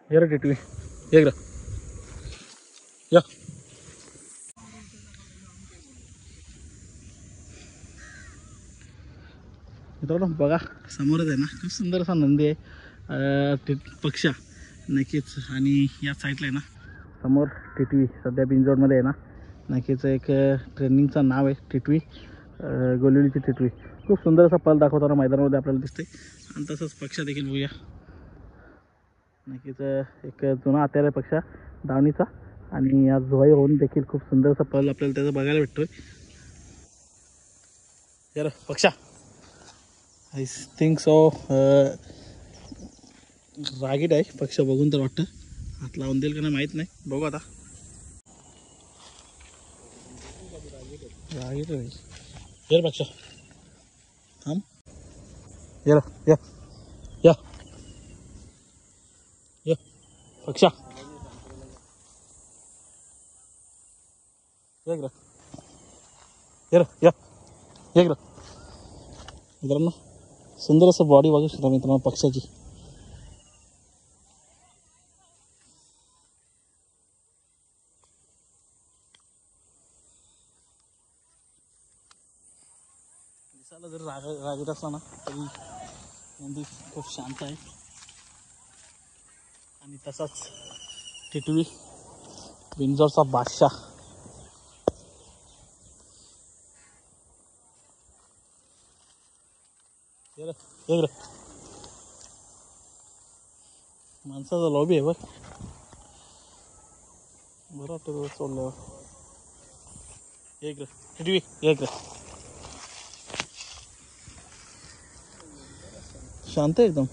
ये रे टिटवी, ये रे या. मित्रांनो बघा समोरच आहे ना, खूप सुंदर असा नंदी आहे पक्षा नक्कीच. आणि या साईडला आहे ना समोर टिटवी सध्या बिंजोडमध्ये आहे ना. नक्कीच एक ट्रेनिंगचं नाव आहे टिटवी, गोलिवलीची टिटवी. खूप सुंदर असा पल दाखवताना मैदानामध्ये आपल्याला दिसते. आणि तसंच पक्षा देखील बघूया. नक्कीच एक जुना हत्यार पक्षा दावणीचा. आणि आज झोई होऊन देखील खूप सुंदर असा पल आपल्याला त्याचा बघायला भेटतोय. यार पक्षा आय थिंक सो रागीट आहे पक्ष बघून तर वाटतं. हात लावून देईल का नाही माहीत नाही, बघू आता. रागीट आहे यार पक्षा. थांब या या या या पक्षा एक रा या या एक रा. मित्रांनो सुंदर असं बॉडी बघू शकता मित्रांनो पक्षाची. दिसायला जर रागीट असला ना तरी नंदी खूप शांत आहे. आणि तसाच टिटवी बिंजोरचा बादशाह. एक रे माणसाचा लॉबी आहे बघ. बरं वाटतं सोडल्यावर. एक रे टिटवी एक रे. शांत आहे एकदम.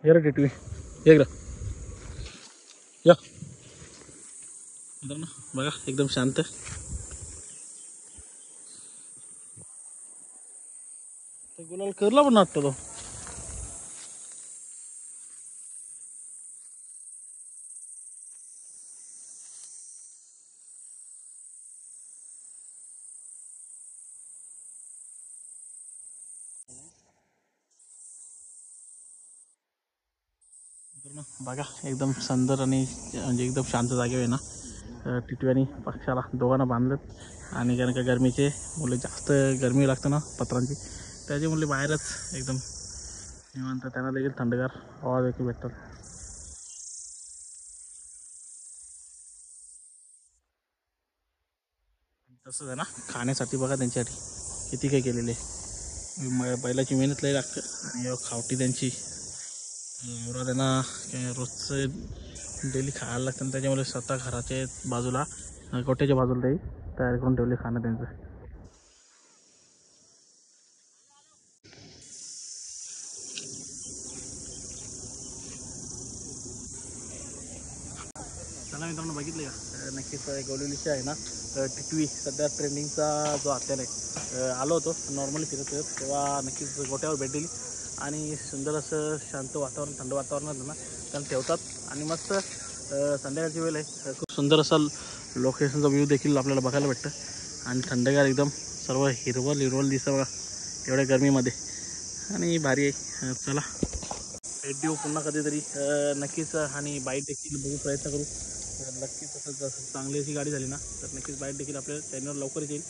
ये रे टिटवी एक रे या. मित्रांनो बघा एकदम शांत. गुलाल करला पण वाटतं तो. बघा एकदम सुंदर आणि म्हणजे एकदम शांत जागेवर आहे ना टिटवी आणि पक्षाला दोघांना बांधलं. आणि कारण का गरमीचे मुले जास्त गरमी लागतं ना पत्रांची, त्याचे मुले बाहेरच एकदम निवांत. त्यांना देखील थंडगार हवा देखील भेटतात. तसंच आहे ना खाण्यासाठी बघा त्यांच्यासाठी किती काही केलेले. बैलाची मेहनत लई लागतं. आणि खावटी त्यांची एवढं त्यांना रोजचं डेली खायला लागतं. आणि त्याच्यामुळे स्वतः घराच्या बाजूला गोट्याच्या बाजूला ते तयार करून ठेवले खाणं त्यांचं. चला मित्रांनो बघितलं का नक्कीच गोलिवलीची आहे ना टिटवी सध्या ट्रेंडिंगचा जो हत्यार आहे. आलो होतो नॉर्मली फिरत फिरत तेव्हा नक्कीच गोट्यावर भेट दिली. आणि सुंदर असं शांत वातावरण थंड वातावरणात ना त्यांना ठेवतात. आणि मस्त संध्याकाळची वेळ आहे. खूप सुंदर असा लोकेशनचा व्ह्यू देखील आपल्याला बघायला भेटतं. आणि थंडगार एकदम सर्व हिरवल हिरवल दिसतं बघा एवढ्या गरमीमध्ये. आणि भारी आहे. चला भेट देऊ पुन्हा कधीतरी नक्कीच. आणि बाईट देखील बघू प्रयत्न करू. नक्कीच असं जसं चांगली अशी गाडी झाली ना तर नक्कीच बाईट देखील आपल्या चॅनलवर लवकरच येईल.